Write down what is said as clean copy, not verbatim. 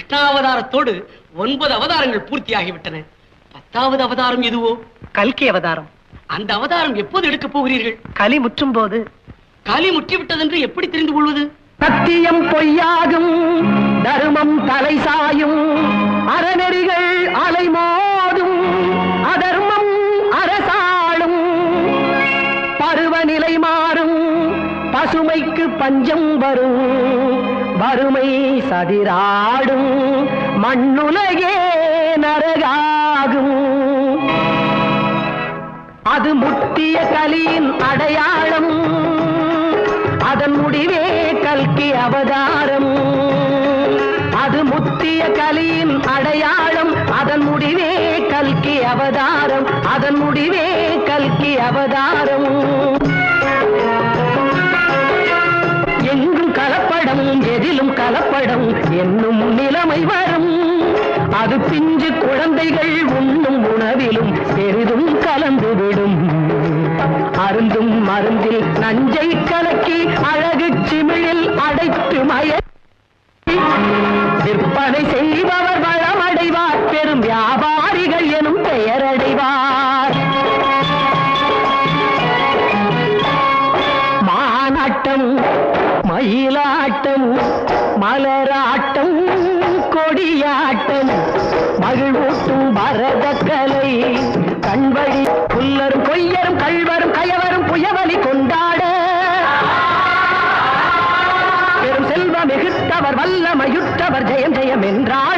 கிருஷ்ணாவதாரத்தோடு 9 அவதாரங்கள் பூர்த்தியாகிவிட்டன. 10வது அவதாரம் எதுவோ? கல்கி அவதாரம். அந்த அவதாரம் எப்போது எடுக்கப் போகிறீர்கள்? கலி முற்றும் போது. கலி முற்றிவிட்டதென்று எப்படி தெரிந்து கொள்வது? சத்தியம் பொய்யாகும், தர்மம் தலை சாயும், அறநெறிகள் அலைமோதும், அதர்மம் அரசாளும், பருவநிலை மாறும், பசுமைக்கு பஞ்சம் வரும், வறுமை சதிராடும், மண்ணுலகே நரகாகும். அது முத்திய கலியின் அடையாளம், அதன் முடிவே கல்கி அவதாரம். அது முத்திய கலியின் அடையாளம், அதன் முடிவே கல்கி அவதாரம், அதன் முடிவே கல்கி அவதாரம். எங்கும் கலப்படம், எதிலும் கலப்படம் என்னும் நிலைமை வரும். அது பிஞ்சு குழந்தைகள் உண்ணும் உணவிலும் பெரிதும் கலந்துவிடும். அருந்தும் மருந்தில் நஞ்சை கலக்கி அழகு சிமிழில் அடைத்து விற்பனை செய்பவர் வளமடைவார், பெரும் வியாபாரிகள் எனும் பெயரடைவார். மானாட்டம், மயிலாட்டம், மலராட்டம், கொடியாட்டம், மகிழ்வூட்டும் பரத கலை, கண்வழி புல்லரும் கொய்யரும் கள்வரும் கயவரும் புயவலி கொண்டாட, பெரும் செல்வ மிகுத்தவர் வல்லமையுற்றவர் ஜெயம் ஜெயம் என்றார்.